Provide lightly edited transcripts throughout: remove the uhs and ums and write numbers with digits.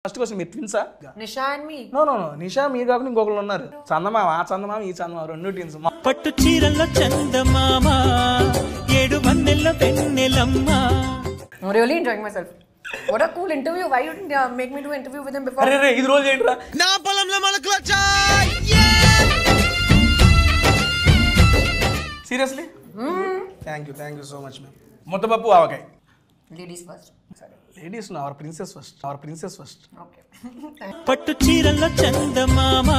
First question మీరు ట్విన్సా? Nisha and me. No no no, Nisha మీరు కాకుండా ఇంకొకరు ఉన్నారు. చందమామ, ఆ చందమామ ఈ చందమామ, రెండు ట్విన్స్. పట్టు చీరల్లో చందమామ, ఏడు వన్నెల్లో వెన్నెలమ్మ. I'm really enjoying myself. What a cool interview. Why you didn't make me do interview with him before? అరే రే, ఇది రోజు ఏంట్రా? నా పొలంలో మొలకలొచ్చా. Seriously? Thank you so much ma'am. ముద్దపప్పు ఆవకాయ. Ladies first. సరే, ladies our princess first. Okay. పట్టు చీరల్లో చందమామ.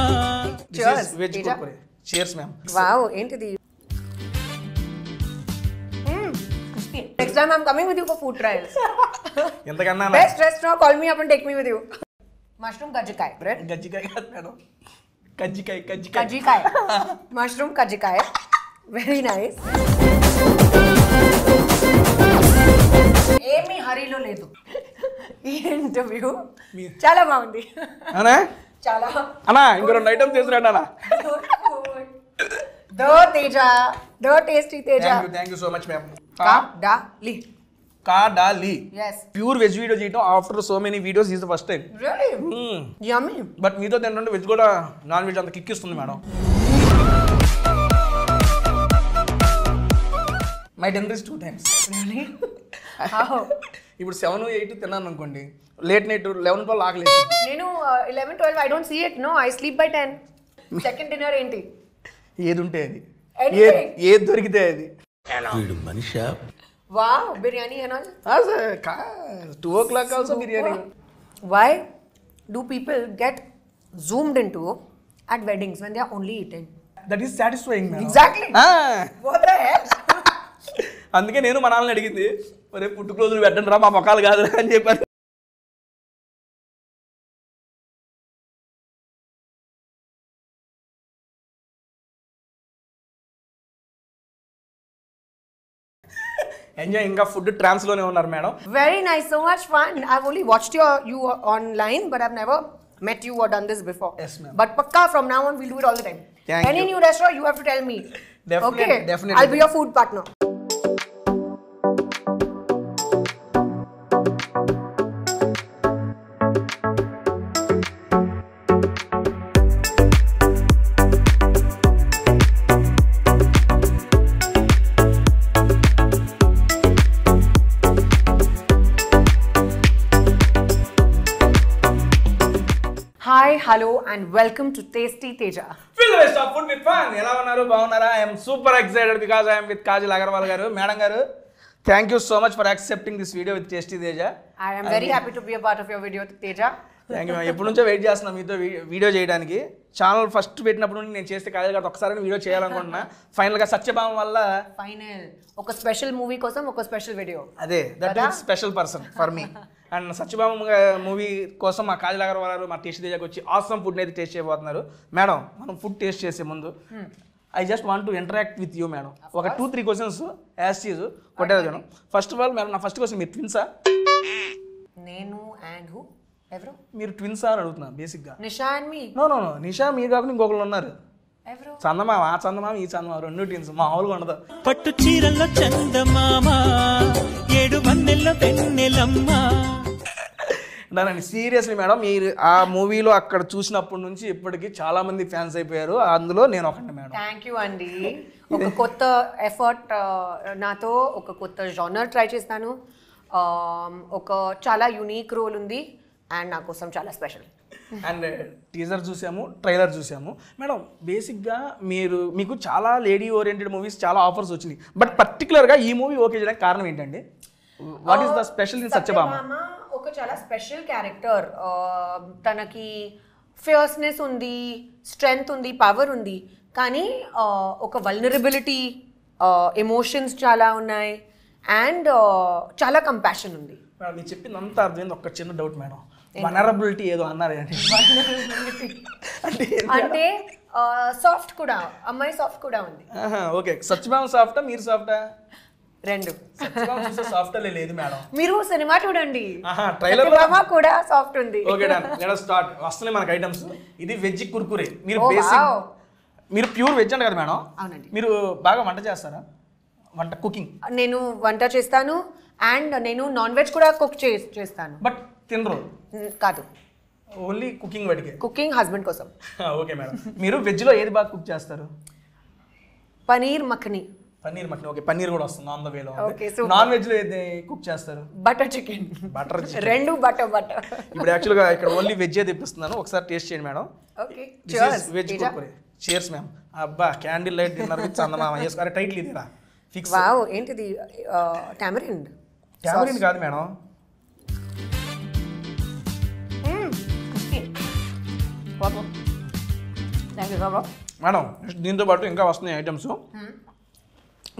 Cheers. Veg Kurkure. Cheers ma'am. Wow, ఏంటిది? Next time I'm coming with you for food trials. ఎంతకన్నా Best restaurant, call me up and take me with you. Mushroom kajjikai bread. గజ్జికాయ కాదు madam, కజ్జికాయ. Kajjikai. Mushroom kajjikai. Very nice. ఏమీ హరీలో లేదు ఈ interview. చాలా బాగుంది. అనా చాలా అన్నా, ఇంకో 2 ఐటమ్స్ చేసిరండి అన్నా. దో తేజ, దో tasty Teja. Thank you so much ma'am. Kadali. Kadali. Yes. Pure veg video చేయటం after so many videos is the first time. Really? Yummy. But మీతో తింటుంటే వెజ్ కూడా నాన్ వెజ్ అంత కిక్ ఇస్తుంది madam. My dinner is 2 times. Really? How? ఇప్పుడు 7, 8 తిన్నాను అనుకోండి, late night 11, 12 ఆకలి. నేను 11, 12 I don't see it. No, I sleep by 10. Second dinner ఏంటి? ఏది ఉంటే అది, Anything. ఏది దొరికితే అది. వీడు Manisha. Wow, biryani and all. 2 o'clock also biryani. Why do people get zoomed into at weddings when they are only eating? That is satisfying madam. Exactly. What the hell? అందుకే నేను మా నాన్నని అడిగింది, ఒరే పుట్టుక్లోజులు పెట్టండి రా, మా మొక్కలు కాదు అని చెప్పారు. ఎంజాయ్. ఇంకా ఫుడ్ ట్రాన్స్ లోనే ఉన్నారు madam. Very nice, so much fun. I've only watched you online, but I've never met you or done this before. Yes, ma'am. But pakka from now on we'll do it all the time. Thank Any you. new restaurant you have to tell me. Definitely, Okay? definitely. I'll be your food partner. Hi, hello and welcome to Tasty Teja. Fill the rest of food with fun. ఎలా ఉన్నారు? బాగున్నారా? I am super excited because I am with Kajal Agarwal గారు. Madam గారు, thank you so much for accepting this video with Tasty Teja. I am very happy to be a part of your video, Teja. Thank you. ఎప్పటి నుంచో wait చేస్తున్నాం మీతో video చేయడానికి. Channel first పెట్టినప్పుడు నుండి నేను చేస్తే కాజల్ గారు ఒకసారి వీడియో చేయాలనుకుంటున్నా. ఫైనల్గా సత్యభామ వల్ల ఫైనల్ ఒక స్పెషల్ మూవీ కోసం ఒక స్పెషల్ వీడియో. అదే that is special person for me. And Satyabhama movie కోసం మా కాజల్ అగర్వాల్ గారు మా టేస్ట్ దగ్గరకు వచ్చి ఆసమ్ ఫుడ్ అయితే టేస్ట్ చేయబోతున్నారు. మేడం, మనం ఫుడ్ టేస్ట్ చేసే ముందు I just want to interact with you madam. ఒక 2-3 క్వశ్చన్స్ యాజ్ చీజ్ కొట్టేదాను. ఫస్ట్ ఆఫ్ ఆల్ మేడం, నా ఫస్ట్ క్వశ్చన్, మీరు ట్విన్సా? నేను అండ్ హూ? ఎవరు? మీరు ట్విన్సా అని అడుగుతున్నా బేసిక్గా. Nisha and me. No no no, Nisha మీరు కాకుండా ఇంకొకరు ఉన్నారు. ఎవరు? చందమామ, ఆ చందమామ ఈ చందమామ, రెండు ట్విన్స్. మామూలుగా ఉండదు. పట్టు చీరల్లో చందమామ, ఏడు వన్నెల్లో వెన్నెలమ్మ. దాని సీరియస్లీ మేడం, మీరు ఆ మూవీలో అక్కడ చూసినప్పటి నుంచి ఇప్పటికి చాలా మంది ఫ్యాన్స్ అయిపోయారు. అందులో నేను ఒకటి మేడం. థ్యాంక్ యూ అండి. ఒక కొత్త ఎఫర్ట్ నాతో, ఒక కొత్త జానర్ ట్రై చేస్తాను. ఒక చాలా యూనిక్ రోల్ ఉంది అండ్ నా కోసం చాలా స్పెషల్. అండ్ టీజర్ చూసాము, ట్రైలర్ చూసాము మేడం. బేసిక్గా మీకు చాలా లేడీ ఓరియంటెడ్ మూవీస్, చాలా ఆఫర్స్ వచ్చినాయి. బట్ పర్టికులర్గా ఈ మూవీ ఓకే చేయడానికి కారణం ఏంటండి? What is the special in Satyabhama? ఒక చాలా స్పెషల్ క్యారెక్టర్. తనకి ఫియర్స్నెస్ ఉంది, స్ట్రెంగ్త్ ఉంది, పవర్ ఉంది, కానీ ఒక వల్నరబిలిటీ, ఎమోషన్స్ చాలా ఉన్నాయి అండ్ చాలా కంపాషన్ ఉంది. మేడం, మీరు చెప్పింది అంతా అర్థమైంది. ఒక చిన్న డౌట్ మేడం, వనరబిలిటీ ఏదో అన్నారు అంటే సాఫ్ట్ కూడా, అమ్మాయి సాఫ్ట్ కూడా ఉంది. ఓకే, సత్యభామ సాఫ్టా మీరు సాఫ్టా? రెండు. సత్యభామ చూస్తే సాఫ్ట్ లేదు మేడం. మీరు సినిమా చూడండి, ట్రైలర్ కూడా సాఫ్ట్ ఉంది. Okay done, let us start. వస్తున్నాయి మనకి ఐటమ్స్. ఇది వెజ్ కుర్కురే. మీరు బేసిక్, మీరు ప్యూర్ వెజ్ అంట కదా మేడం? అవునండి. మీరు బాగా వంట చేస్తారా? వంట కుకింగ్? నేను వంట చేస్తాను అండ్ నేను నాన్ వెజ్ కూడా కుక్ చేస్తాను. బట్ తినరు? కాదు. ఓన్లీ కుకింగ్ వాటికి. కుకింగ్ హస్బెండ్ కోసం. Okay madam. మీరు వెజ్లో ఏది బాగా కుక్ చేస్తారు? పనీర్ మఖని. పన్నీర్ మటన్. ఓకే, పన్నీర్ కూడా వస్తుంది ఆన్ ద వేలో. Okay, super. నాన్ వెజ్లో ఏది కుక్ చేస్తారు? Butter chicken. Butter chicken. రెండు బటర్. ఇప్పుడు యాక్చువల్గా ఇక్కడ ఓన్లీ వెజ్ తెప్పిస్తున్నాను, ఒకసారి టేస్ట్ చేయండి madam. Okay veg Kurkure. Chairs ma'am. అబ్బా, క్యాండిల్ లైట్ డిన్నర్ విత్ చందమామ. అరే టైటిల్ ఇదేరా ఫిక్స్. వావ్, ఏంటిది? టామరిన్. టామరిన్ కాదు మేడం. మేడం దీంతో పాటు ఇంకా వస్తున్నాయి ఐటమ్స్.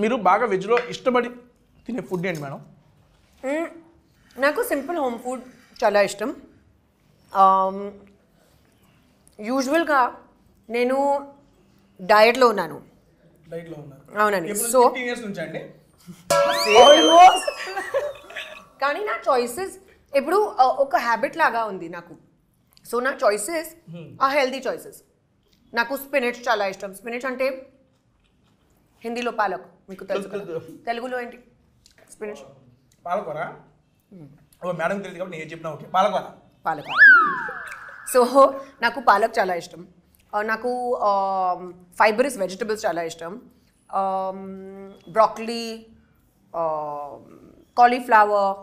మీరు బాగా వెజ్లో ఇష్టపడి తినే ఫుడ్ ఏంటి మేడం? నాకు సింపుల్ హోమ్ ఫుడ్ చాలా ఇష్టం. యూజువల్గా నేను డయట్లో ఉన్నాను. డైట్లో ఉన్నారు. అవునండి. సో 15 years నుంచి అండి. కానీ నా చాయిసెస్ ఇప్పుడు ఒక హ్యాబిట్ లాగా ఉంది నాకు. సో నా చాయిసెస్ ఆ హెల్దీ చాయిసెస్. నాకు స్పినచ్ చాలా ఇష్టం. స్పినచ్ అంటే హిందీలో పాలక్, మీకు తెలుసు కదా. తెలుగులో ఏంటి స్పినచ్? పాలకూర. ఓ మేడం తెలియదు కాబట్టి నేను చెప్పిన. ఓకే, పాలకూర. పాలకూర. సో నాకు పాలక్ చాలా ఇష్టం. నాకు ఫైబరస్ వెజిటబుల్స్ చాలా ఇష్టం. Broccoli, cauliflower,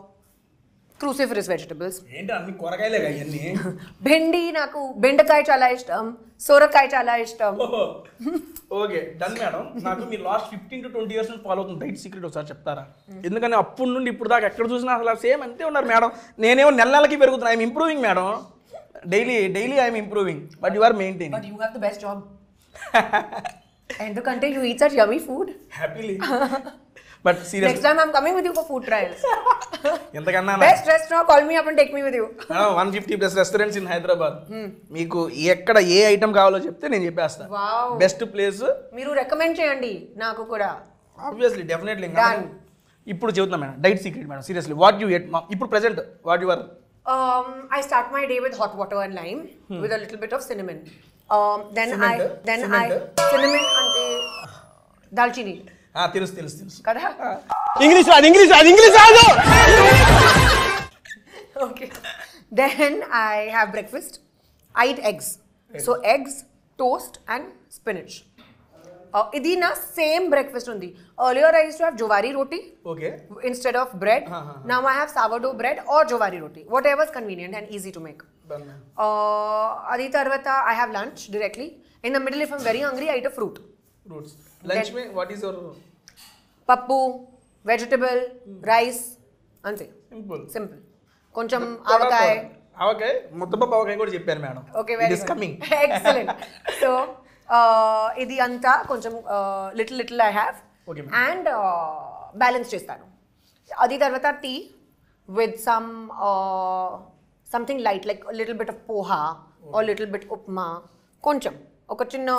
cruciferous vegetables. ఏంటి అన్ని కూరగాయలే అవన్నీ? బెండి, నాకు బెండకాయ చాలా ఇష్టం. సోరకాయ చాలా ఇష్టం. Okay done madam. నాకు మీరు లాస్ట్ 15 to 20 years నుంచి ఫాలో అవుతుంది డైట్ సీక్రెట్ ఒకసారి చెప్తారా? ఎందుకంటే అప్పటి నుండి ఇప్పుడు దాకా ఎక్కడ చూసినా అసలు సేమ్ అంతే ఉన్నారు మేడం. నేనేమో నెలకి పెరుగుతున్నా. I'm improving madam. Daily I'm improving, but you are maintaining. But you have the best job. ఎందుకంటే you eat such yummy food. Happily. But serious, next time I'm coming with you for food trials. ఎంతకన్నా best restaurant, call me up and take me with you. 150+ restaurants in Hyderabad. మీకు ఎక్కడ ఏ item కావాలో చెప్తే నేను చెప్పేస్తా. Best place మీరు recommend చేయండి నాకు కూడా. Obviously, definitely. ఇప్పుడు చెబుతున్నా madam diet secret madam. Seriously, what you ate ఇప్పుడు present, what you are? I start my day with hot water and lime with a little bit of cinnamon. Then cinnamon ante dalchini. తెలుసు కదా. English రాదు. Okay. Then I have breakfast. I eat eggs. So eggs, toast and spinach. ఇది నా same breakfast ఉంది. Earlier I used to have jowari roti. Okay. Instead of bread. Now I have sourdough bread or jowari roti. Whatever is convenient and easy to make. Adi tarvata I have lunch directly. In the middle, if I'm very hungry, I eat a fruit. Fruits. Lunch mein what is your? Pappu, vegetable, rice. Ante. Simple. Koncham avakaay. Avakaay. Muddapappu avakaay kuda chepparu madam. Okay, very good. It is coming. Excellent. So ఇది అంతా కొంచెం little I have and balance చేస్తాను. అది తర్వాత tea with something light like little bit of poha or little bit upma, కొంచెం ఒక చిన్న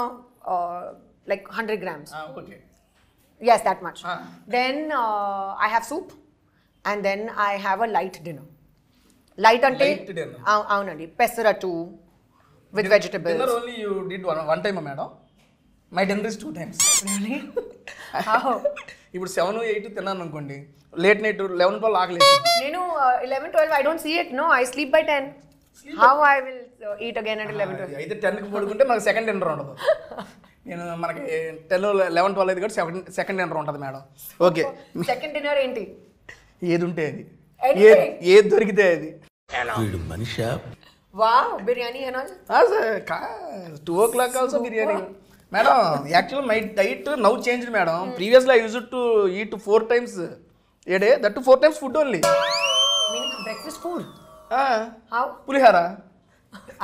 like 100 grams. Yes, that much. Then I have soup and then I have a light dinner. Light ante avunandi pesaratu with vegetables. Dinner only you did one time, madam. My dinner is 2 times. Really? How? ఇప్పుడు 7-8 తిన్నాను అనుకోండి, late night 11-12 ఆకలి. నేను 11-12 I don't see it. No, I sleep by 10. How I will eat again at 11-12? అయితే 10కి పడుకుంటే మనకు second dinner ఉండదు. నేను మనకి 10-11-12 అయితే కూడా సెకండ్ డిన్నర్ ఉంటుంది మేడం. ఓకే, సెకండ్ డిన్నర్ ఏంటి? ఏది ఉంటే అది, ఏది దొరికితే అది. వీడు Manisha? Wow, biryani and all? 2 o'clock also biryani. Madam actual my diet now changed madam. Previously I used to eat 4 times a day, that too 4 times food only. Meaning breakfast food? How? Pulihara.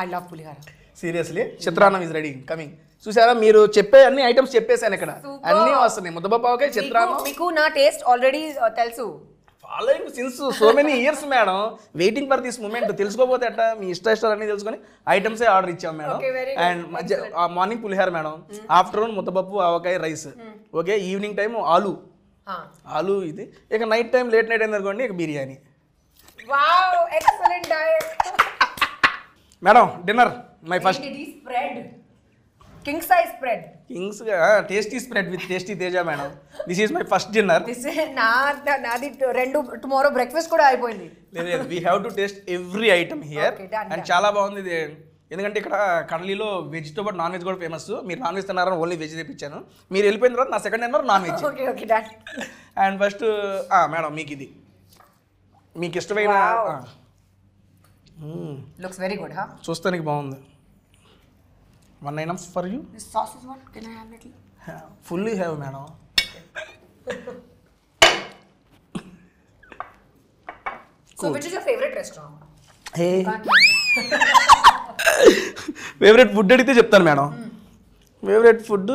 I love pulihara. Seriously, చిత్రాన్నం is ready, coming. చూసారా, మీరు చెప్పే అన్ని items చెప్పేశాను ఇక్కడ, అన్నీ వస్తున్నాయి. ముద్దపప్పు ఆవకాయ, చిత్రాన్నం. మీకు నా టేస్ట్ ఆల్రెడీ తెలుసు. Following since so many years madam, waiting for this moment. తెలుసుకోపోతే అట్ట మీ ఇష్టాలు అన్నీ తెలుసుకొని ఐటమ్సే ఆర్డర్ ఇచ్చాం మేడం. అండ్ మార్నింగ్ పులిహార మేడం, ఆఫ్టర్నూన్ ముద్దపప్పు ఆవకాయ రైస్, ఓకే. ఈవినింగ్ టైం ఆలు ఇది. ఇక నైట్ టైం లేట్ నైట్ అయింది అనుకోండి, ఇక biryani. Wow, excellent diet. Madam dinner my first. ఇది spread. king size spread. Kings tasty spread with tasty Teja madam. This is my first dinner. నాది రెండు టుమారో బ్రేక్ఫాస్ట్ కూడా అయిపోయింది. లేదు we have to taste every item here. And చాలా బాగుంది ఇది, ఎందుకంటే ఇక్కడ కడలీలో వెజ్తో పాటు నాన్ వెజ్ కూడా ఫేమస్. మీరు నాన్ వెజ్ తిన్నారని ఓన్లీ వెజ్ తెప్పించాను. మీరు వెళ్ళిపోయిన తర్వాత నా second dinner non veg. Okay done. And first madam మీకు ఇది మీకు ఇష్టమైన లుక్స్ వెరీ గుడ్. చూస్తానికి బాగుంది. 1 item for you. This sauce is what? Can I have little? Fully have madam. So which is your favorite restaurant? Hey. Favorite food అడిగితే చెప్తాను madam. Favourite food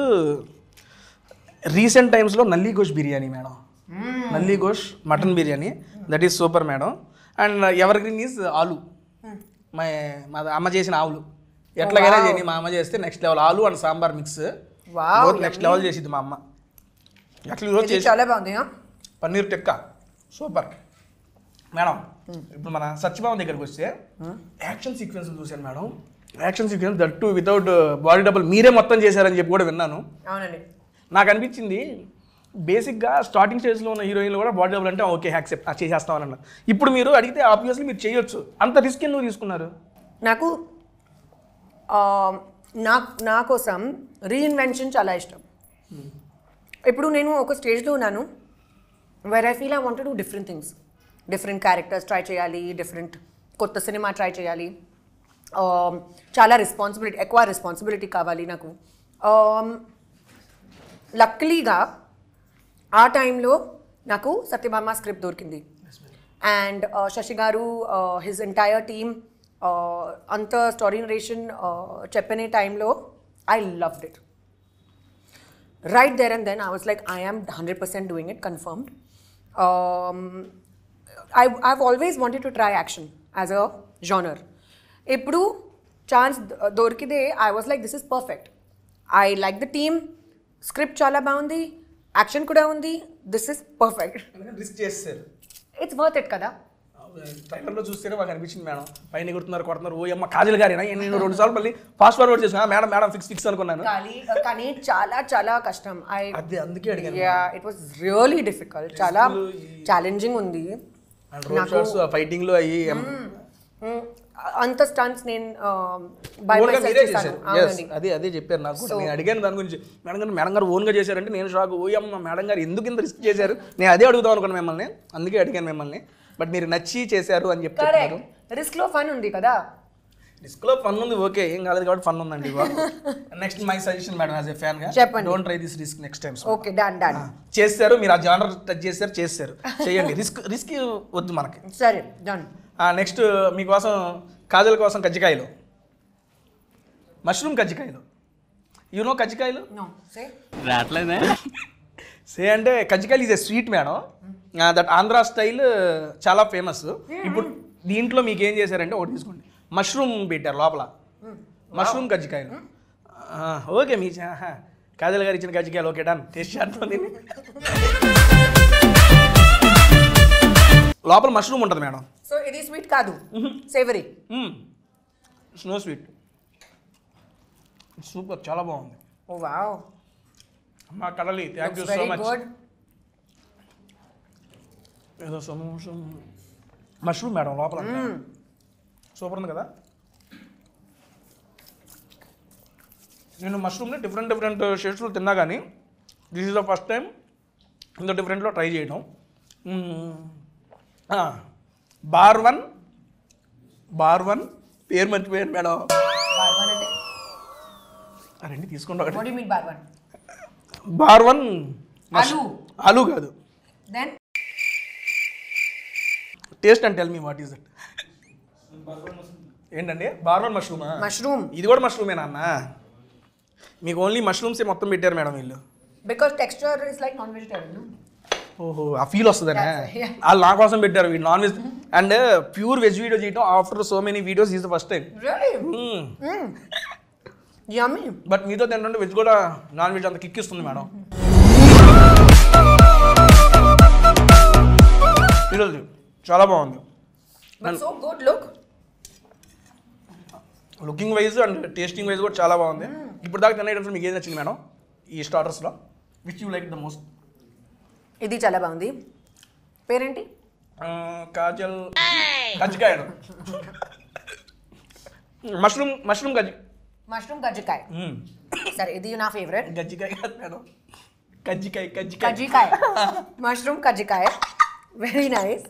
recent టైమ్స్లో నల్లి గోష్ బిర్యానీ మేడం. నల్లి గోష్ mutton biryani that is super madam. And evergreen is ఆలు. మా అమ్మ చేసిన ఆవులు ఎట్లాగైనా చేయని, మా అమ్మ చేస్తే నెక్స్ట్ లెవెల్. ఆలు and sambar mix next level చేసింది మా అమ్మ. ఎట్లా ఈరోజు చేసి చాలా బాగుంది. Paneer tikka super madam. ఇప్పుడు మన సత్యభామ దగ్గరికి వస్తే యాక్షన్ సీక్వెన్స్ చూశాను madam. Action sequence that to without body double మీరే మొత్తం చేశారని చెప్పి కూడా విన్నాను. అవునండి. నాకు అనిపించింది బేసిక్గా స్టార్టింగ్ స్టేజ్లో ఉన్న హీరోయిన్లు కూడా బాడీ డబుల్ అంటే ఓకే యాక్సెప్ట్ చేసేస్తామని అన్నారు. ఇప్పుడు మీరు అడిగితే ఆబ్వియస్లీ మీరు చేయొచ్చు. అంత రిస్క్ ఎందుకు తీసుకున్నారు? నాకు నా కోసం రీఇన్వెన్షన్ చాలా ఇష్టం. ఇప్పుడు నేను ఒక స్టేజ్లో ఉన్నాను where I feel I want to do different things. Different characters try చేయాలి, డిఫరెంట్ కొత్త సినిమా ట్రై చేయాలి. చాలా ఎక్కువ రెస్పాన్సిబిలిటీ కావాలి నాకు. లక్కలీగా ఆ టైంలో నాకు సత్యభామ స్క్రిప్ట్ దొరికింది. అండ్ శశి గారు హిజ్ ఎంటైర్ టీమ్ అంత స్టోరీ నరేషన్ చెప్పనే టైంలో I loved it. Right there and then I was like I am 100% doing it, confirmed. I've always wanted to try action as a genre. ఇప్పుడు chance దొరికితే I was like this is perfect. I like the team, script చాలా బాగుంది, action కూడా ఉంది, this is perfect. Risk చేస్తారు. It's worth it కదా. ట్రైలర్లో చూస్తేనే మాకు అనిపించింది మేడం. పైన కొడుతున్నారు ఓ అమ్మ కాజల్ గారేనా. నేను 2 సార్లు మళ్ళీ ఫాస్ట్ ఫార్వర్డ్ చేసాను. మేడం ఫిక్స్ అనుకున్నాను. కానీ చాలా చాలా కష్టం. అది అందుకే అడిగాను. ఇట్ వాస్ రియలీ డిఫికల్ట్, చాలా ఛాలెంజింగ్ ఉంది. ఫైటింగ్లో అయ్యి అంత స్టంట్స్ నేను అదే చెప్పారు నాకు. నేను అడిగాను దాని గురించి. మేడం గారు ఓన్గా చేశారంటే నేను షాక్. ఓయమ్మ మేడం గారు ఎందుకు ఇంత రిస్క్ చేశారు, నేను అదే అడుగుదాం అనుకున్నాను మిమ్మల్ని, అందుకే అడిగాను మిమ్మల్ని. బట్ మీరు నచ్చి చేశారు అని చెప్తారు. రిస్క్ లో ఫన్ ఉంది కదా. రిస్క్ లో ఫన్ ఉంది, ఓకే, ఏం కాలేదు కాబట్టి ఫన్ ఉందండి. Next my suggestion madam as a fan గా చెప్పండి. Don't try this risk next time. Okay done. చేస్తారు మీరు, ఆ జానర్ టచ్ చేస్తారు చేయండి. రిస్క్ వద్దు మనకి. సరే డన్. నెక్స్ట్ మీకోసం కాజల్ కోసం కజ్జికాయలు, మష్రూమ్ కజ్జికాయలు. యు నో కజ్జికాయలు? సే అంటే కజ్జికాయలు is a sweet madam. That Andhra style చాలా ఫేమస్. ఇప్పుడు దీంట్లో మీకు ఏం చేశారంటే ఒకటి తీసుకోండి, మష్రూమ్ పెట్టారు లోపల, మష్రూమ్ కజ్జికాయలు. ఓకే మీ కాజల్ గారు ఇచ్చిన కజ్జికాయలు ఓకే డన్. టేస్ట్ చేస్తాను. లోపల మష్రూమ్ ఉంటుంది మేడం. సో ఇది స్వీట్ కాదు, సేవరీ. స్నో స్వీట్ సూపర్, చాలా బాగుంది. ఓ వావ్. అమ్మా కడలి, థ్యాంక్ యూ సో మచ్. ఏదో మష్రూమ్ మేడం లోపల సూపర్ ఉంది కదా. నేను మష్రూమ్ని డిఫరెంట్ షేడ్స్లో తిన్నా కానీ this is the first time ఇంత డిఫరెంట్లో ట్రై చేయడం. బార్ వన్ పేరు మర్చిపోయాను మేడం. రండి తీసుకోండి ఒకటి. బార్ వన్ ఆలు కాదు. Then taste and tell me what is that. ఏంటండి బార్ వన్ మష్రూమ్. ఇది కూడా మష్రూమేనా అన్న? మీకు ఓన్లీ మష్రూమ్సే మొత్తం పెట్టారు మేడం వీళ్ళు. Because texture is like non vegetarian. ఓహో, ఆ ఫీల్ వస్తుందనే వాళ్ళు నా కోసం పెట్టారు. వీళ్ళు non veg and pure veg video చేయడం after so many videos is the first time. Yummy. But మీతో ఏంటంటే వెజ్ కూడా నాన్ వెజ్ అంత కిక్ ఇస్తుంది మేడం. ఈరోజు చాలా బాగుంది. But so good, look. Looking wise and tasting wise కూడా చాలా బాగుంది. ఇప్పుడు దాకా తిన్న ఐటమ్స్ మీకు ఏది నచ్చింది మేడం ఈ స్టార్టర్స్లో? Which you like the most? ఇది చాలా బాగుంది. పేరేంటి? కాజల్ కజ్జికాయ. మష్రూమ్ కజ్జికాయ. సరే, ఇది నా ఫేవరెట్. గజ్జికాయ కాదు మేడం, కజ్జికాయ. మష్రూమ్ కజ్జికాయ. Very nice.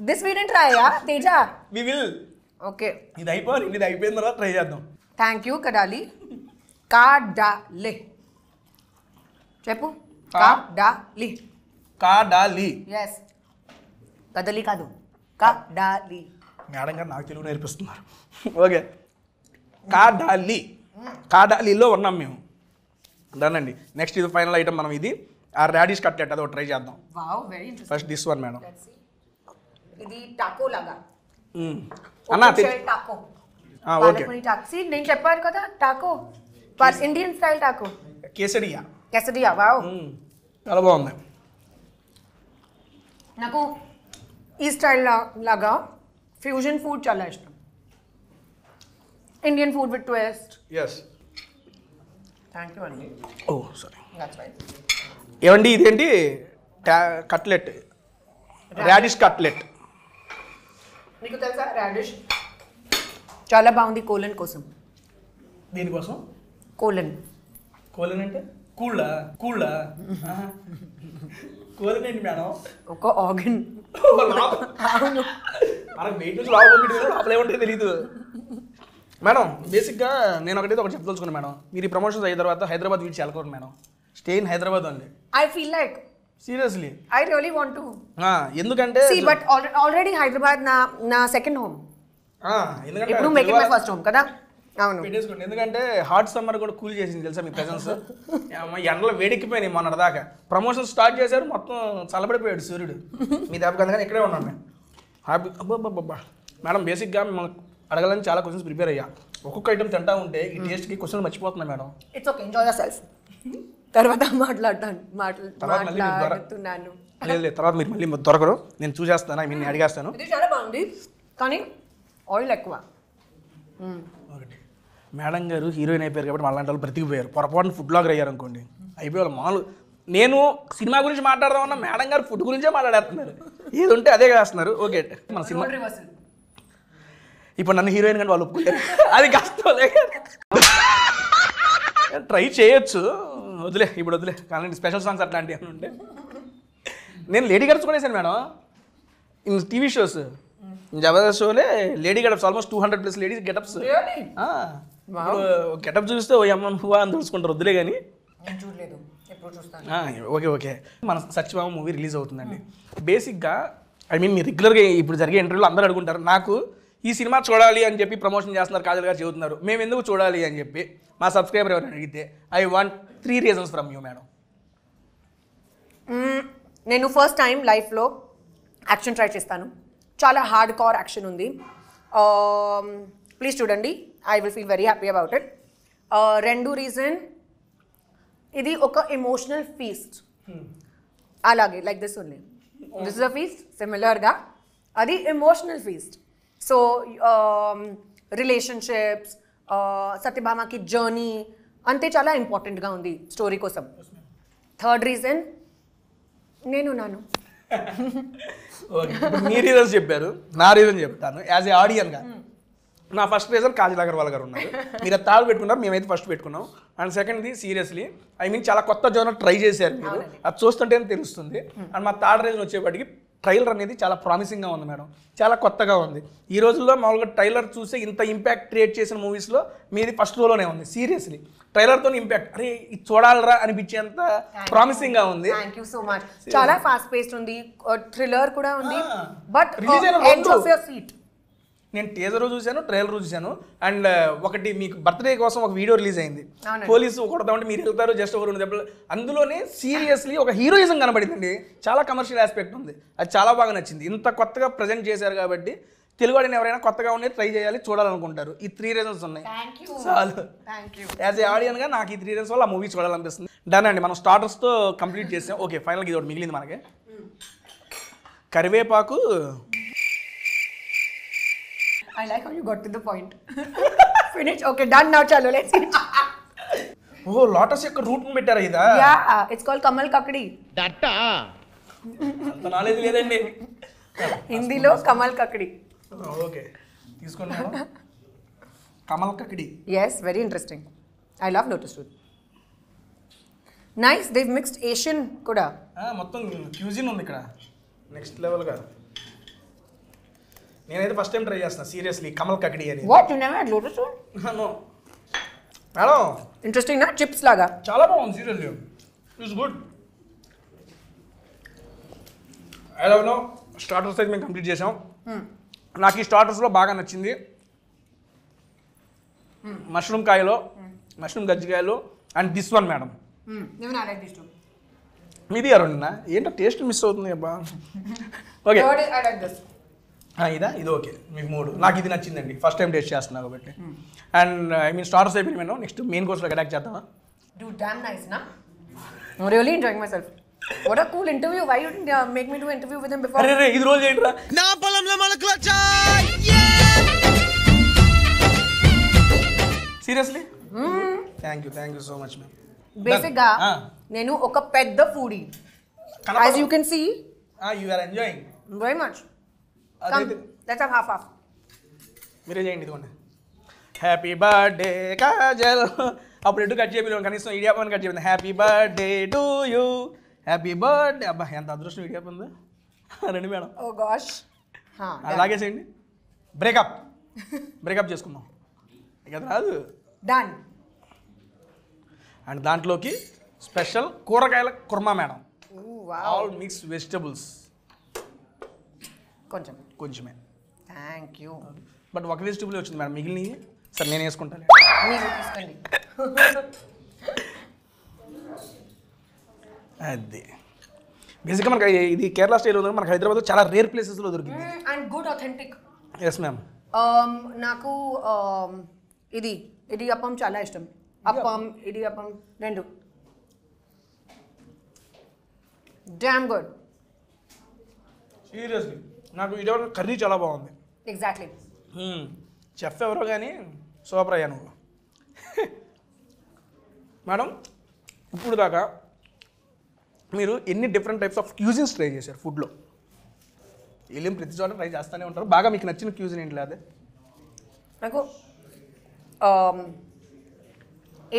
This we didn't try yeah Teja? We will. Okay, ఇది అయిపోయిన తర్వాత ట్రై చేద్దాం. Thank you కడాలి. కాడాలి చెప్పు. కాడాలి. కాడాలి. ఎస్, కదలి కాదు, కాడాలి. మేడం గారు నాకు తెలుగు నేర్పిస్తున్నారు. ఓకే, కాడాలిలో ఉన్నాం మేము. దానండి నెక్స్ట్ ఇది ఫైనల్ ఐటమ్. మనం ఇది ఆ రాడిష్ కట్లెట్ అది ట్రై చేద్దాం. Wow, very interesting. First this one madam. ఇది టాకో లాగా. అన్నా టాకో. ఓకే, నేను చెప్పాను కదా, Taco Indian style Taco. కేసడియా. Wow, చాలా బాగుంది. నాకు ఈ స్టైల్ లాగా ఫ్యూజన్ ఫుడ్ చాలా ఇష్టం. Indian food with twist. Yes, thank you అండి. Oh sorry. ఏమండి ఇదేంటి కట్లెట్, రాడిష్ కట్లెట్. మీకు తెలుసా రాడిష్ చాలా బాగుంది కోలన్ కోసం. దీనికోసం కోలన్ అంటే కూళ్ళా కోలన్ ఏంటి మేడం? ఒక ఆర్గన్. మనకు వెయిట్ నుంచి లోపల ఏమంటే తెలీదు మేడం. బేసిక్గా నేను ఒకటి చెప్పదలుచుకున్నాను మేడం. మీరు ఈ ప్రమోషన్స్ అయిన తర్వాత హైదరాబాద్ వీడ్చి వెళ్ళకూడదు మేడం. స్టే ఇన్ హైదరాబాద్ అండి. I feel like seriously I really want to. ఎందుకంటే బట్ ఆల్రెడీ హైదరాబాద్ నా సెకండ్ హోమ్. ఇప్పుడు make it my first home కదా. అవును, పెట్టేసుకోండి. ఎందుకంటే హాట్ సమ్మర్ కూడా కూల్ చేసింది తెలుసా మీ ప్రెజెన్స్. ఎండలో వేడెక్కిపోయినాయి మొన్నటి దాకా. ప్రమోషన్ స్టార్ట్ చేశారు, మొత్తం చల్లబడిపోయాడు సూర్యుడు. మీ దెబ్బకి అందుకని ఇక్కడే ఉన్నాం మేము హ్యాపీ. అబ్బా మేడం, బేసిక్గా మిమ్మల్ని అడగాలని చాలా క్వశ్చన్స్ ప్రిపేర్ అయ్యా. ఒక్కొక్క ఐటమ్ తింటా ఉంటే ఈ టేస్ట్కి క్వశ్చన్ మర్చిపోతున్నా madam. It's okay, enjoy yourself. తర్వాత మాట్లాడుతున్నాను. లేదు, తర్వాత మీరు మళ్ళీ దొరకరు. నేను చూసేస్తాను, నేను అడిగేస్తాను. ఇది చాలా బాగుంది కానీ ఆయిల్ ఎక్కువ. ఒకటి మేడం గారు హీరోయిన్ అయిపోయారు కాబట్టి అలాంటి వాళ్ళు బ్రతికిపోయారు. పొరపాటున ఫుడ్ బ్లాగర్ అయ్యారు అనుకోండి, అయిపోయారు మామూలు. నేను సినిమా గురించి మాట్లాడదామన్నా మేడం గారు ఫుడ్ గురించే మాట్లాడేస్తున్నారు. ఏది ఉంటే అదే చేస్తున్నారు. ఓకే, మన సినిమా ఇప్పుడు నన్ను హీరోయిన్ కంటే వాళ్ళు ఒప్పుకోలేరు. అది కష్టం. ట్రై చేయొచ్చు, ఇప్పుడు వదిలే. కానీ స్పెషల్ సాంగ్స్ అట్లాంటివి అని ఉంటే నేను లేడీ గడప్స్ కూడా వేసాను madam. In TV shows Jabardasth Sholay lady getups almost 200+ ladies getups. Getup చూస్తే ఓ అమ్మ నువ్వా అని తెలుసుకుంటారు. వద్దులే కానీ. ఓకే, మన సత్యభామ మూవీ రిలీజ్ అవుతుందండి. బేసిక్గా మీరు రెగ్యులర్గా ఇప్పుడు జరిగే ఇంటర్వ్యూలో అందరూ అడుగుంటారు, నాకు ఈ సినిమా చూడాలి అని చెప్పి ప్రమోషన్ చేస్తున్నారు, కాజల్ గారు చెబుతున్నారు, మేము ఎందుకు చూడాలి అని చెప్పి మా సబ్స్క్రైబర్ ఎవరైనా అడిగితే I want 3 reasons from you madam. నేను ఫస్ట్ టైం లైఫ్లో యాక్షన్ ట్రై చేస్తాను. చాలా హార్డ్ కోర్ యాక్షన్ ఉంది. ప్లీజ్ చూడండి, I will feel very happy about it. రెండో రీజన్, ఇది ఒక ఎమోషనల్ ఫీస్ట్. అలాగే like this only, this is a feast. సిమిలర్గా అది ఎమోషనల్ ఫీస్ట్. సో రిలేషన్షిప్స్, సత్యభామకి జర్నీ అంతే చాలా ఇంపార్టెంట్గా ఉంది స్టోరీ కోసం. థర్డ్ రీజన్, నేనున్నాను. మీ రీజన్స్ చెప్పారు, నా రీజన్ చెప్తాను. యాజ్ ఏ ఆడియన్గా నా ఫస్ట్ రీజన్ కాజల్ అగర్వాల్ గారు ఉన్నారు. మీరు అది థర్డ్ పెట్టుకున్నారు, మేమైతే ఫస్ట్ పెట్టుకున్నాం. అండ్ సెకండ్ది సీరియస్లీ చాలా కొత్త జోనర్ ట్రై చేశారు మీరు, అది చూస్తుంటేనే తెలుస్తుంది. అండ్ మా థర్డ్ రీజన్ వచ్చేప్పటికి ట్రైలర్ అనేది చాలా ప్రామిసింగ్గా ఉంది మేడం, చాలా కొత్తగా ఉంది. ఈ రోజుల్లో మామూలుగా ట్రైలర్ చూసి ఇంత ఇంపాక్ట్ క్రియేట్ చేసిన మూవీస్లో మీది ఫస్ట్ రోలోనే ఉంది. సీరియస్లీ ట్రైలర్తో ఇంపాక్ట్, అరే ఇది చూడాలరా అనిపించేంత ప్రామిసింగ్గా ఉంది. Thank you so much. చాలా ఫాస్ట్ పేస్డ్ ఉంది, థ్రిల్లర్ కూడా ఉంది. బట్ నేను టీజర్ చూశాను, ట్రైలర్ చూశాను. అండ్ ఒకటి మీకు బర్త్డే కోసం ఒక వీడియో రిలీజ్ అయింది. పోలీసు కొడతామంటే మీరు వెళ్తారు, జస్ట్ ఒక 2 దెబ్బలు. అందులోనే సీరియస్లీ ఒక హీరోయిజం కనబడిందండి. చాలా కమర్షియల్ ఆస్పెక్ట్ ఉంది, అది చాలా బాగా నచ్చింది. ఇంత కొత్తగా ప్రజెంట్ చేశారు కాబట్టి తెలుగువాడిని ఎవరైనా కొత్తగా ఉండే ట్రై చేయాలి, చూడాలనుకుంటారు. ఈ 3 reasons ఉన్నాయి చాలు. యాజ్ ఏ ఆడియన్గా నాకు ఈ 3 reasons వల్ల ఆ మూవీ చూడాలనిపిస్తుంది. డన్ అండి, మనం స్టార్టర్స్తో కంప్లీట్ చేసాం. ఓకే, ఫైనల్గా ఇది ఒకటి మిగిలింది మనకి. కరివేపాకు. I like how you got to the point. finish? Okay, done now. Chalo, let's eat. Oh lotus యొక్క రూట్ పెట్టారా ఇదా? Yeah, it's called Kamal Kakdi. అంత నాలెడ్జ్ లేదండి. హిందీలో కమల్ కక్కడి. ఓకే తీసుకోండి madam. Kamal Kakdi. Yes, very interesting. I love lotus root. Nice, they've mixed Asian kuda. మొత్తం cuisine ఉంది ఇక్కడ నెక్స్ట్ లెవెల్గా. నేనైతే ఫస్ట్ టైం ట్రై చేస్తున్నా సీరియస్లీ కమల్ కక్కడి అని. What, you never had lotus root? No madam Interesting na, chips laga. చాలా బాగుంది seriously. It's good. I love no starters అయితే మేము కంప్లీట్ చేసాం. నాకు ఈ స్టార్టర్స్లో బాగా నచ్చింది మష్రూమ్ కాయలో, మష్రూమ్ గజ్జికాయలు and this one madam. Even I like these two. మీది అరుణ్నా ఏంటో టేస్ట్ మిస్ అవుతుంది అబ్బా. Okay Third is I like this. ఇదా ఇది ఓకే మీకు 3. నాకు ఇది నచ్చిందండి ఫస్ట్ టైం టేస్ట్ చేస్తున్నా కాబట్టి. అండ్ ఐ మీన్ స్టార్టర్స్ అయిపోయింది మేడం. నెక్స్ట్ మెయిన్ కోర్స్లో అటాక్ చేద్దామా? Dude, damn nice, na? I'm really enjoying myself. What a cool interview. Why you didn't make me do an interview with him before? అరే ఇది రోజు ఏంట్రా? నా పొలంలో మొలకలొచ్చా. Seriously thank you so much ma'am. Basic ga, nenu oka pedda foodie. As you can see, you are enjoying very much. Come, let's have half. మీరే చేయండి ఇదిగోండి. Happy birthday Kajal. అప్పుడు ఎటు కట్ చేయలేదు కనీసం ఇడియాపని కట్ చెప్పింది. Happy birthday to you. Happy birthday. అబ్బా ఎంత అదృష్టం ఇడియాప ఉందా. రండి మేడం. Oh gosh. అలాగే చేయండి. బ్రేకప్ చేసుకుందాం ఇక రాదు. Done. అండ్ దాంట్లోకి స్పెషల్ కూరగాయల kurma madam. Ooh, wow. All mix vegetables. కొంచెమే. Thank you. బట్ ఒక వెజిటబుల్ వచ్చింది మేడం, మిగిలినవి సరే నేను వేసుకుంటాను. మీరు తీసుకోండి. అది బేసిక్గా మనకి ఇది కేరళ స్టైల్ ఉంది. మనకి హైదరాబాద్లో చాలా రేర్ ప్లేసెస్లో దొరికింది. And good authentic. Yes ma'am. నాకు ఇది ఇడియప్పం చాలా ఇష్టం. అప్పం ఇడియప్పం రెండు. Damn good. సీరియస్లీ నాకు ఇది కర్రీ చాలా బాగుంది. ఎగ్జాక్ట్లీ. చెఫ్ ఎవరో కానీ సూపర్ అయ్యా నువ్వు. మేడం ఇప్పుడు దాకా మీరు ఎన్ని different types of cuisines try చేశారు ఫుడ్లో? వెళ్ళిన ప్రతి చోట ట్రై చేస్తూనే ఉంటారు. బాగా మీకు నచ్చిన క్యూజిన్ ఏంటి? అదే నాకు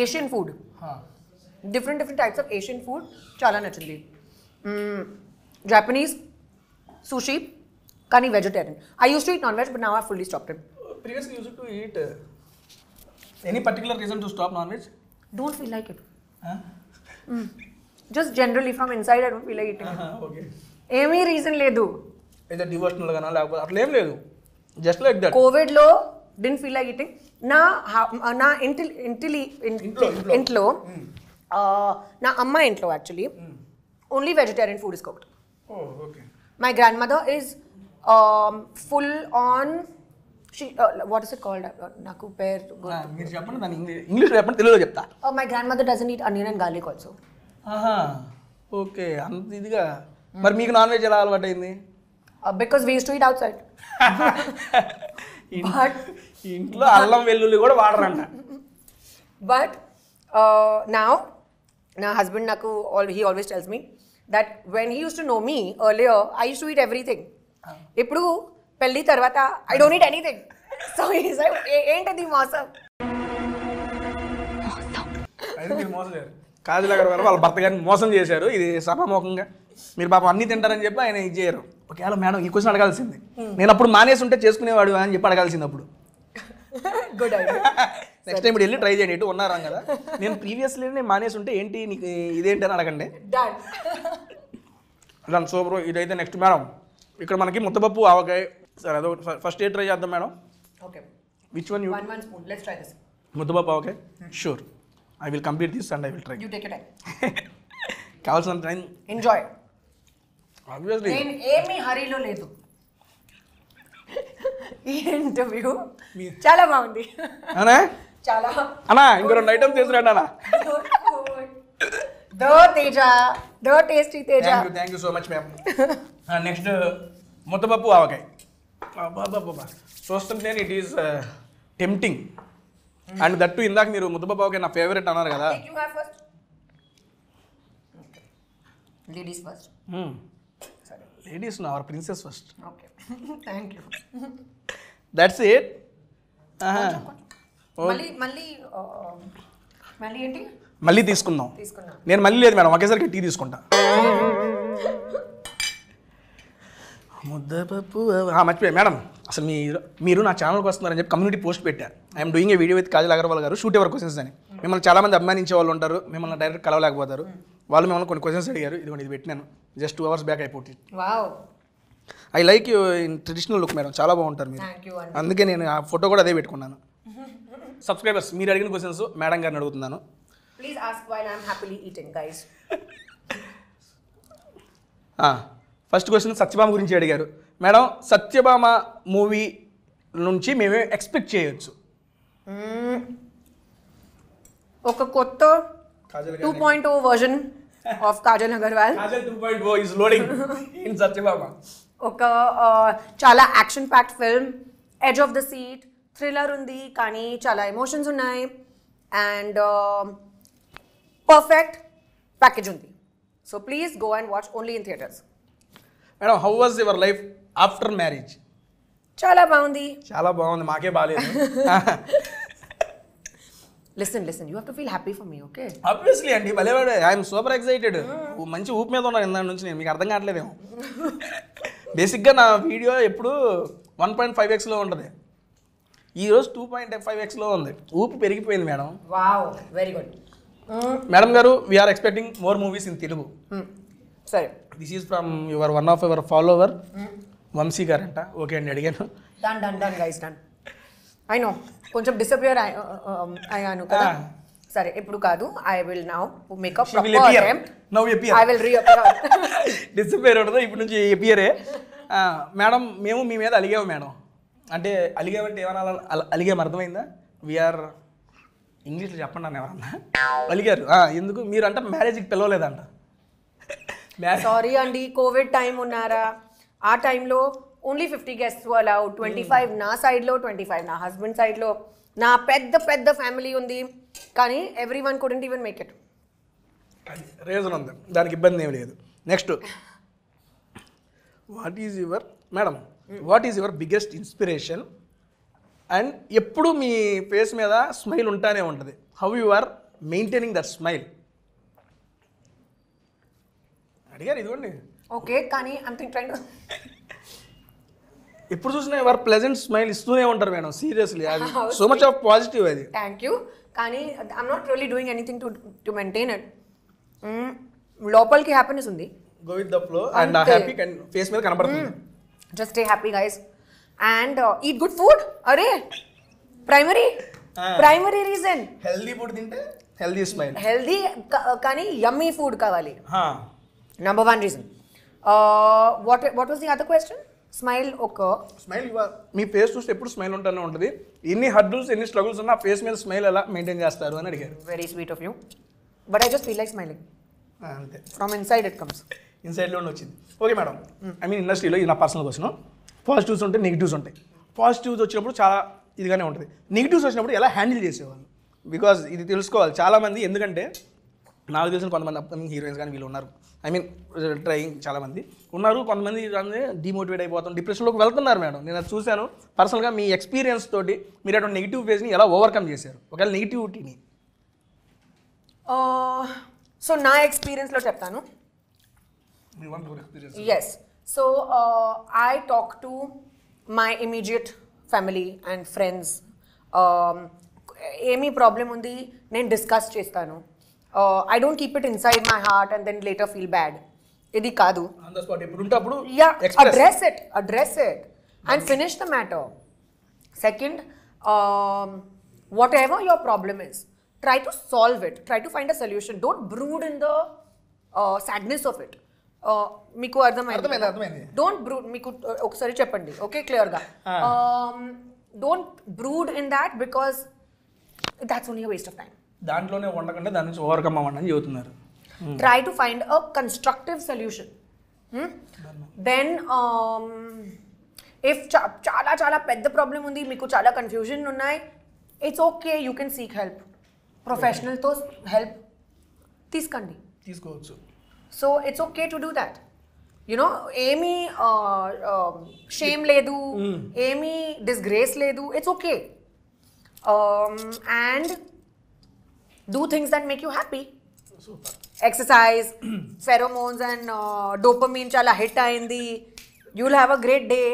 Asian food, different types of Asian food చాలా నచ్చింది. జాపనీస్ sushi కానీ vegetarian. I use to eat non veg but now I fully stopped it. Previously used to eat. Any particular reason to stop non veg? Don't feel like it. Just generally from inside I don't feel like eating. Okay. ఏమీ reason లేదు. ఏదో devotional గానా లేకపోతే అట్లా ఏం లేదు, just like that. Covid లో didn't feel like eating. నా ఇంట్లో నా అమ్మ ఇంట్లో actually only vegetarian food is cooked. Okay. My grandmother is full on. What is it called? Naku pair. మీరు చెప్పండి దాన్ని ఇంగ్లీష్ చెప్పండి, తెలుగులో చెప్తా. My grandmother doesn't eat onion and garlic also. Okay. అంత ఇదిగా మరి మీకు నాన్ వెజ్ ఎలా అలవాటు అయింది? Because we used to eat outside. ఇంట్లో అల్లం వెల్లుల్లి కూడా వాడరంట. But now my husband Naku, he always tells me that when he used to know me earlier, I used to eat everything. Ippudu pelli tarvata I don't eat anything. So he's like, ఏంటది మోసం? అయితే మీరు మోసం చేశారు. కాజల్ గారు వాళ్ళ భర్త గారిని మోసం చేశారు. ఇది సభాముఖంగా మీరు పాపం అన్ని తింటారని చెప్పి ఆయన ఇది చేయరు. ఒకవేళ మేడం ఈ క్వశ్చన్ అడగాల్సింది, నేను అప్పుడు మానేసి ఉంటే చేసుకునేవాడు అని చెప్పి అడగాల్సింది అప్పుడు. Good idea. నెక్స్ట్ టైం ఇప్పుడు వెళ్ళి ట్రై చేయండి. ఇటు ఉన్నారా కదా, నేను ప్రీవియస్లీ నేను మానేసి ఉంటే ఏంటి నీకు ఇదేంటి అని అడగండి. డన్. సో బ్రో ఇదైతే నెక్స్ట్ మేడం ఇక్కడ మనకి ముద్దపప్పు ఆవకాయ. సరే అదో ఫస్ట్ ఏ ట్రై చేద్దాం madam. Okay. Which one you? one spoon. Let's try this. ముద్దపప్పు ఆవకాయ. Sure, I will complete this and I will try. You take your time. కావాల్సిన టైం Enjoy. ఆబ్వియస్లీ. నేను ఏమీ హరీలో లేదు. ఈ ఇంటర్వ్యూ చాలా బాగుంది. అనా చాలా. అన్నా ఇంకో 2 ఐటమ్స్ తీసుకురండి అన్న. దో తేజ, దో tasty Teja. Thank you so much ma'am. Next ముద్దపప్పు ఆవకాయ. చూస్తుంటే it is tempting. And that ఇందాక మీరు ముద్దబాబుకి నా ఫేవరెట్ అన్నారు కదా. You have first. Okay. Ladies first. Ladies our princess first. Okay. Thank you. That's it. మళ్ళీ ఏంటి మళ్ళీ తీసుకుందాం. నేను మళ్ళీ లేదు మేడం, ఒకేసారికి టీ తీసుకుంటా. ముద్దపప్పు మర్చిపోయా మేడం, అసలు మీరు నా ఛానల్కి వస్తున్నారని చెప్పి కమ్యూనిటీ పోస్ట్ పెట్టారు. I'm doing a video with Kajal Agarwal గారు, షూట్ ఎవర్ క్వశ్చన్స్ అని. మిమ్మల్ని చాలామంది అభిమానించే వాళ్ళు ఉంటారు, మిమ్మల్ని డైరెక్ట్ కలవలేకపోతారు. వాళ్ళు మిమ్మల్ని కొన్ని క్వశ్చన్స్ అడిగారు, ఇది పెట్టినాను. జస్ట్ 2 hours బ్యాక్ అయిపోతుంది. I like you in traditional look madam, చాలా బాగుంటారు మీరు. అందుకే నేను ఆ ఫోటో కూడా అదే పెట్టుకున్నాను. సబ్స్క్రైబర్స్ మీరు అడిగిన క్వశ్చన్స్ మేడం గారిని అడుగుతున్నాను. Please ask while I'm happily eating, guys. First question Satyabhama గురించి అడిగారు మేడం. సత్యభామ మూవీ నుంచి మేమే ఎక్స్పెక్ట్ చేయొచ్చు? ఒక కొత్త 2.0 version of Kajal Agarwal. Kajal 2.0 is loading in Satyabhama. ఒక చాలా action packed film, edge of the seat, thriller ఉంది కానీ చాలా ఎమోషన్స్ ఉన్నాయి, అండ్ పర్ఫెక్ట్ ప్యాకేజ్ ఉంది. So please go and watch only in theatres. Madam how was your life after marriage? చాలా బాగుంది. చాలా బాగుంది, మాకే బాగాలేదు. Listen, you have to feel happy for me, okay? Obviously అండి, భలేవాడు. I'm super excited. మంచి ఊపు మీద ఉన్నారు ఇందా నుంచి. నేను మీకు అర్థం కావట్లేదేమో. బేసిక్గా నా వీడియో ఎప్పుడు 1.5x ఉంటుంది, ఈరోజు 2.5x ఉంది. ఊపు పెరిగిపోయింది madam. Wow, very good. Madam garu, we are expecting more movies in Telugu. సరే, this is from your one of your follower Vamshi గారంట. ఓకే అండి, అడిగాను. Done guys, done. I know కొంచెం డిసపియర్ అయ్యాను కదా. సరే, ఇప్పుడు కాదు. I will now make a proper attempt. Now appear. I will reappear. Disappear ఉండదు, ఇప్పుడు నుంచి అపియరే. మేడం, మేము మీ మీద అలిగాము మేడం. అంటే అలిగామంటే ఏమన్నా అలిగాము, అర్థమైందా? వీఆర్ ఇంగ్లీష్లో చెప్పండి అన్న ఎవరన్నా అలిగారు. ఎందుకు మీరు అంటే మ్యారేజ్కి పిలవలేదంట. సారీ అండి, కోవిడ్ టైం ఉన్నారా, ఆ టైంలో ఓన్లీ 50 guests allowed. 25 నా సైడ్లో, 25 నా హస్బెండ్ సైడ్లో. నా పెద్ద ఫ్యామిలీ ఉంది, కానీ everyone couldn't even make it. Reason ఉంది, దానికి ఇబ్బంది ఏమి లేదు. Next, what is your biggest inspiration? And ఎప్పుడు మీ ఫేస్ మీద స్మైల్ ఉంటానే ఉంటుంది. How you are maintaining that smile అడిగారు. ఇదిగోండి. ఓకే, కానీ ఐమ్ ట్రైంగ్ టు ఎప్పుడు చూసినా ఎవరు ప్లెజెంట్ స్మైల్ ఇస్తూనే ఉంటారు మేడం. సీరియస్లీ, అది సో మచ్ ఆఫ్ పాజిటివ్. అది థ్యాంక్ యూ, కానీ I'm not really doing anything to maintain it. లోపలికి హ్యాపీనెస్ ఉంది. Go with the flow and happy face మీద కనబడుతుంది. Just stay happy guys and eat good food. అరే, primary reason. Healthy food తింటే healthy smile. Healthy కానీ యమ్మీ food కావాలి. Number 1 reason. What was the other question? Smile. Smile, me face చూస్తే ఎప్పుడు smile ఉంటూనే ఉంటుంది. ఎన్ని హర్డల్స్, ఎన్ని స్ట్రగుల్స్ ఉన్నా ఫేస్ మీద స్మైల్ ఎలా మెయింటైన్ చేస్తారు అని అడిగారు. Very sweet of you, but I just feel like smiling. అంతే, ఫ్రమ్ ఇన్సైడ్ ఇట్ కమ్స్. ఇన్సైడ్లోనే వచ్చింది. ఓకే మేడం, ఐ మీన్ ఇండస్ట్రీలో ఇది నా పర్సనల్ క్వశ్చన్. పాజిటివ్స్ ఉంటాయి, నెగిటివ్స్ ఉంటాయి. పాజిటివ్స్ వచ్చినప్పుడు చాలా ఇదిగానే ఉంటుంది. నెగిటివ్స్ వచ్చినప్పుడు ఎలా హ్యాండిల్ చేసేవాళ్ళు? బికాజ్ ఇది తెలుసుకోవాలి చాలామంది. ఎందుకంటే నాకు తెలిసిన కొంతమంది అప్కమింగ్ హీరోయిన్స్ కానీ వీళ్ళు ఉన్నారు. ఐ మీన్ ట్రైయింగ్ చాలామంది ఉన్నారు. కొంతమంది డిమోటివేట్ అయిపోతాం, డిప్రెషన్లోకి వెళ్తున్నారు మేడం. నేను అది చూశాను పర్సనల్గా. మీ ఎక్స్పీరియన్స్ తోటి మీరు అటువంటి నెగిటివ్ ఫేజ్ని ఎలా ఓవర్కమ్ చేశారు? ఒకవేళ నెగిటివిటీని. సో నా ఎక్స్పీరియన్స్లో చెప్తాను. Yes. So I talk to my immediate family and friends. ఏమీ ప్రాబ్లం ఉంది నేను డిస్కస్ చేస్తాను. I don't keep it inside my heart and then later feel bad. Idi kaadu. On the spot, ippudu untappudu. Yeah, address it and finish the matter. Second, whatever your problem is, try to solve it. Try to find a solution. Don't brood in the sadness of it. Meeku ardhamaindi. Don't brood. Meeku okkasari cheppandi. Okay, clear ga. Don't brood in that because that's only a waste of time. దాంట్లోనే ఉండకుండా దాని నుంచి overcome అవ్వండి అని చెబుతున్నారు. Try to find a constructive solution. Then if చాలా పెద్ద problem ఉంది, మీకు చాలా కన్ఫ్యూజన్ ఉన్నాయి, It's okay, you can seek help. Professional to help తీసుకోండి. తీసుకోవచ్చు. So it's okay to do that. You know, ఏమీ shame లేదు, ఏమీ disgrace లేదు. It's okay. And do things that make you happy. Super. Exercise, pheromones and dopamine chala hit ayindi. You'll have a great day.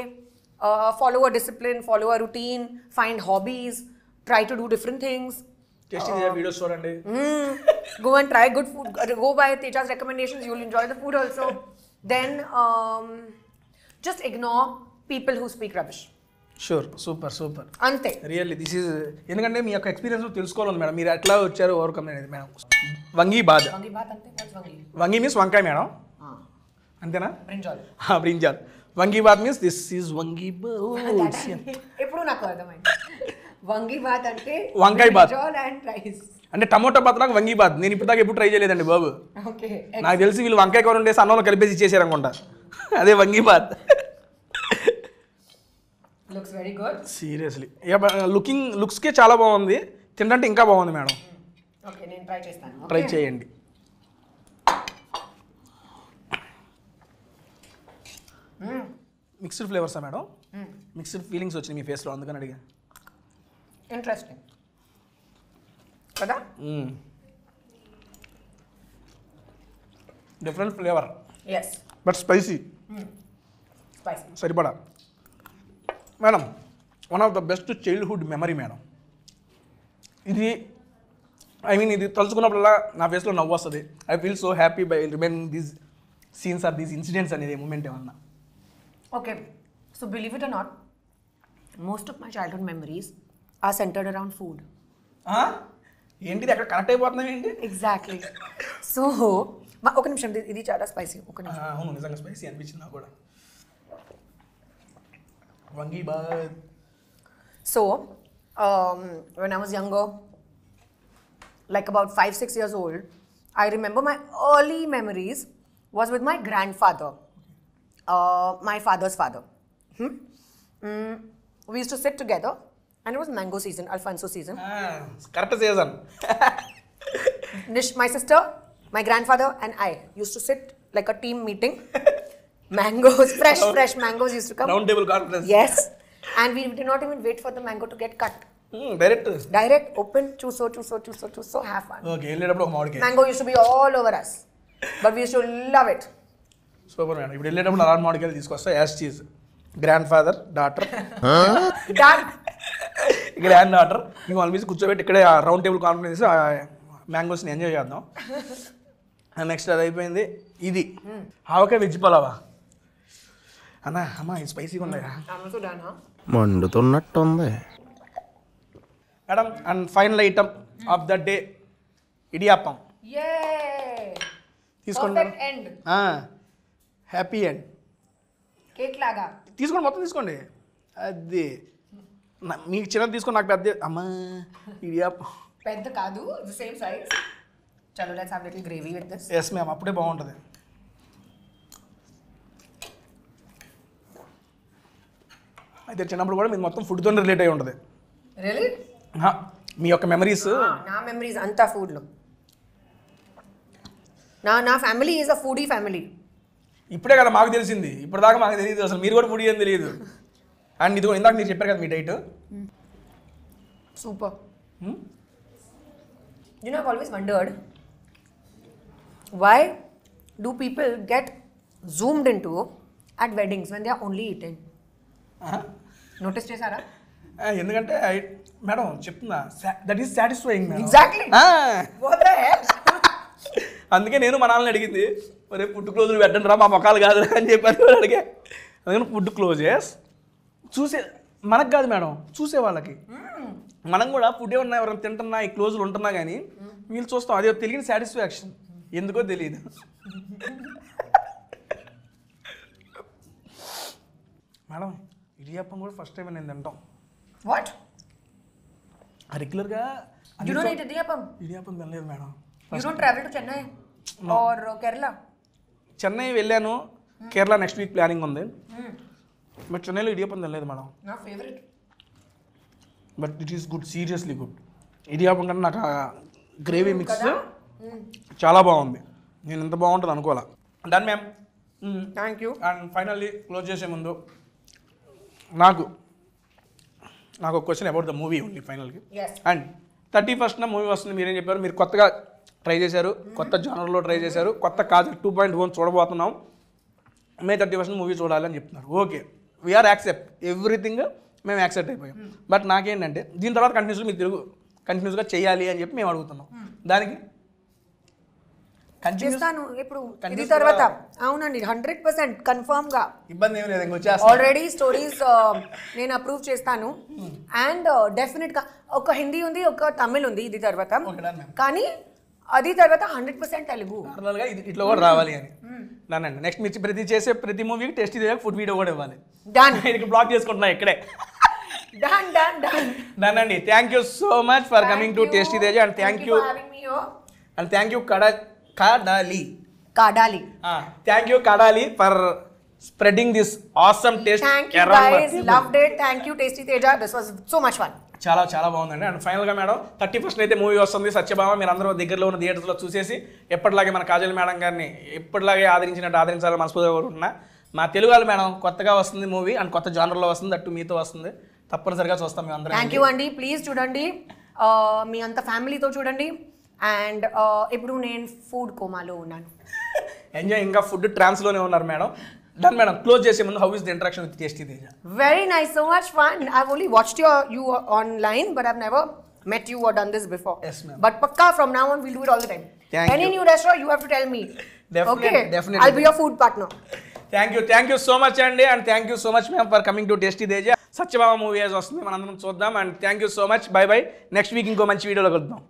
Follow a discipline, follow a routine, find hobbies, try to do different things. Tasting videos చూడండి. Go and try good food. Go by Teja's recommendations. You'll enjoy the food also. Then just ignore people who speak rubbish. Sure. Super super. అంతే. Really this is ఎందుకంటే మీ యొక్క experience తెలుసుకోవాలి madam. మీరు ఎట్లా వచ్చారు overcome అనేది madam. వంగి బాద్. వంగి బాత్ అంటే వంగి. వంగి మీన్స్ వంకాయ మేడం. అంతేనా? బ్రింజాల్. బ్రింజాల్. వంగి బాత్ మీన్స్ దిస్ ఈజ్ వంగి బాత్. ఎప్పుడు నాకు అర్థమైంది. వంగి బాత్ అంటే వంకాయ బాత్. Brinjal and rice. అంటే టమోటా బాత్ లాగా వంగి బాత్. నేను ఇప్పుడు దాకా ఎప్పుడు ట్రై చేయలేదండి బాబు. ఓకే. నాకు తెలిసి వీళ్ళు వంకాయ కూర ఉండేసి అన్నంలో కలిపేసి ఇచ్చేసారు అనుకుంటా. అదే vangi bath. Looks very good. Seriously లుక్స్కే చాలా బాగుంది. తింటే ఇంకా బాగుంది మేడం. ఓకే, నేను ట్రై చేస్తాను. ట్రై చేయండి. మిక్స్డ్ ఫ్లేవర్సా మేడం? మిక్స్డ్ ఫీలింగ్స్ వచ్చినాయి మీ ఫేస్లో, అందుకని అడిగా. ఇంట్రెస్టింగ్ కదా? Different flavour yes, but spicy. Spicy. సరిపడా madam. One of the best childhood memory madam ఇది. ఐ మీన్ ఇది తలుచుకున్నప్పుడల్లా నా ఫేస్లో నవ్వు వస్తుంది. I feel so happy by remaining these scenes are these incidents అనేది మూమెంట్ ఏమన్నా. Okay, so believe it or not, most of my childhood memories are centered around food. ఏంటిది అక్కడ కనెక్ట్ అయిపోతున్నాం ఏంటి? Exactly. So, ఒక నిమిషం, ఇది చాలా స్పైసీ. ఒక నిమిషం. అవును, నిజంగా స్పైసీ అనిపించింది నాకు కూడా. వంగి bath. So, when I was younger, like about 5-6 years old, I remember my early memories was with my grandfather, my father's father. We used to sit together, and it was mango season, Alfonso season. Correct season. My sister, my grandfather, and I used to sit like a team meeting. Mangoes, fresh mangoes used to come. Round table conference. Yes, and we did not even wait for the mango to get cut. Direct Open, chuso, have fun. Okay, వెళ్ళేటప్పుడు ఒక మామిడికాయ. Mango used to be all over us, but we used to love it. Super madam. ఇప్పుడు వెళ్ళేటప్పుడు అలాంటి మామిడికాయలు తీసుకొస్తా. Yes cheese. Grandfather, daughter, granddaughter ఇంక వాళ్ళ మీద కూర్చోబెట్టి ఇక్కడే రౌండ్ టేబుల్ కాన్ఫరెన్స్ మ్యాంగోస్ని ఎంజాయ్ చేద్దాం. నెక్స్ట్ అది అయిపోయింది. ఇది ఆవకాయ వెజ్ పలావా అమ్మా, ఇది స్పైసీగా ఉన్నాయా? మండుతున్నట్టుంది madam. And final item of the day idiyappam. తీసుకోండి మేడం. Happy end. కేక్ లాగా తీసుకోండి, మొత్తం తీసుకోండి. అది మీకు చిన్నది తీసుకోండి, నాకు పెద్ద. అమ్మా, ఇడియాప్పం పెద్ద కాదు, ది సేమ్ సైజ్. చలో, let's have little gravy with this. Yes ma'am, అప్పుడే బాగుంటుంది. అయితే చిన్నప్పుడు కూడా మీరు మొత్తం ఫుడ్తో రిలేట్ అయి ఉంటుంది. రియల్లీ? మీ యొక్క మెమరీస్. నా మెమరీస్ అంతా ఫుడ్లో. నా family is a foodie family. ఇప్పుడే కదా మాకు తెలిసింది, ఇప్పటిదాకా మాకు తెలియదు అసలు. మీరు కూడా ఫుడీ అని తెలియదు. అండ్ ఇది ఇందాక మీరు చెప్పారు కదా మీ diet. Super. You know, I've always wondered, why do people get zoomed into at weddings when they are only eating? Notice చేశారా? ఎందుకంటే మేడం చెప్తున్నా, that is satisfying madam. Exactly. What the hell? అందుకే నేను మా నాన్నని అడిగింది, మరి ఫుడ్ క్లోజులు పెట్టండి రా, మా మొక్కలు కాదు అని చెప్పాను అడిగే. అందుకని ఫుడ్ క్లోజెస్ చూసే మనకు కాదు మేడం, చూసే వాళ్ళకి. మనం కూడా ఫుడ్ ఏమన్నా ఎవరైనా తింటున్నా, ఈ క్లోజులు ఉంటున్నా కానీ వీళ్ళు చూస్తాం. అదే తెలియని సాటిస్ఫాక్షన్, ఎందుకో తెలియదు. మేడం, ఇడియాప్పం కూడా ఫస్ట్ టైం నేను తింటాం. What? రెగ్యులర్గా You don't eat idiyappam? Idiyappam తినలేదు madam. You don't travel to Chennai or Kerala? Chennai వెళ్ళాను, కేరళ నెక్స్ట్ వీక్ ప్లానింగ్ ఉంది. బట్ చెన్నైలో ఇడియాప్పం తినలేదు మేడం. నా favourite. But it is good, seriously good. Idiyappam కంటే నాకు ఆ గ్రేవీ మిక్స్ చాలా బాగుంది. నేను ఇంత బాగుంటుంది అనుకోవాలా. Done ma'am. Thank you. And finally close చేసే ముందు నాకు ఒక క్వశ్చన్ అబౌట్ ద మూవీ ఉంది ఫైనల్కి. అండ్ 31st మూవీ వస్తుంది, మీరేం చెప్పారు? మీరు కొత్తగా ట్రై చేశారు, కొత్త జానర్లో ట్రై చేశారు, కొత్త కాజల్ 2.1 చూడబోతున్నాం, May 31st మూవీ చూడాలి అని చెప్తున్నారు. ఓకే, వీఆర్ యాక్సెప్ట్ ఎవ్రీథింగ్, మేము యాక్సెప్ట్ అయిపోయాం. బట్ నాకేంటంటే దీని తర్వాత కంటిన్యూస్గా చేయాలి అని చెప్పి మేము అడుగుతున్నాం. దానికి చేస్తాను ఇప్పుడు ఇది తర్వాత. అవునండి, 100% కన్ఫర్మ్ గా. ఇబ్బంది ఏం లేదు, ఇంకొచ్చేస్తా. ఆల్రెడీ స్టోరీస్ నేను అప్రూవ్ చేస్తాను. అండ్ డెఫినెట్ గా ఒక హిందీ ఉంది, ఒక తమిళ్ ఉంది ఇది తర్వాత. కానీ అది తర్వాత 100% తెలుగు. నార్మల్గా ఇట్లా కూడా రావాలి అని దానండి. నెక్స్ట్ మీరు చేసే ప్రతి మూవీకి టేస్టీ తేజ ఫుడ్ వీడియో కూడా ఇవ్వాలి. డన్. ఇది బ్లాక్ చేసుకుంటున్నా ఇక్కడే. డన్ డన్ డన్ డన్ అండి. Thank you so much for coming to tasty Teja. And thank you Kadali. Thank you Kadali for spreading this awesome taste. Thank you guys, loved it. Thank you Tasty Teja, this was so much fun. చాలా చాలా బాగుందండి. And ఫైనల్గా madam 31st అయితే movie వస్తుంది సత్యభామ. మీరు అందరూ దగ్గరలో ఉన్న థియేటర్స్లో చూసేసి ఎప్పటిలాగే మన కాజల్ మేడం గారిని ఎప్పటిలాగే ఆదరించాలని మనస్ఫూర్తిగా కోరుకుంటున్నా. మా తెలుగు వాళ్ళు మేడం కొత్తగా వస్తుంది మూవీ, అండ్ కొత్త జానర్లో వస్తుంది, అట్టు మీతో వస్తుంది, తప్పనిసరిగా చూస్తాం మేము అందరం. థ్యాంక్ యూ అండి. ప్లీజ్ చూడండి, మీ అంత ఫ్యామిలీతో చూడండి. అండ్ ఇప్పుడు నేను ఫుడ్ కోమాలో ఉన్నాను. ఎంజాయ్. ఇంకా ఫుడ్ ట్రాన్స్లోనే ఉన్నారు మేడం. Done madam. క్లోజ్ చేసే ముందు how is the interaction with tasty Teja? Very nice, so much fun. I've only watched you online, but I've never met you or done this before. Yes, ma'am. But pakka from now on we'll do it all the time. Any new restaurant you have to tell me. Definitely. I'll be your food partner. Thank you so much అండి. And thank you so much ma'am for coming to tasty Teja. Satyabhama movie వస్తుంది, మనందరం చూద్దాం. And thank you so much. Bye next week ఇంకో మంచి వీడియోలో కలుద్దాం.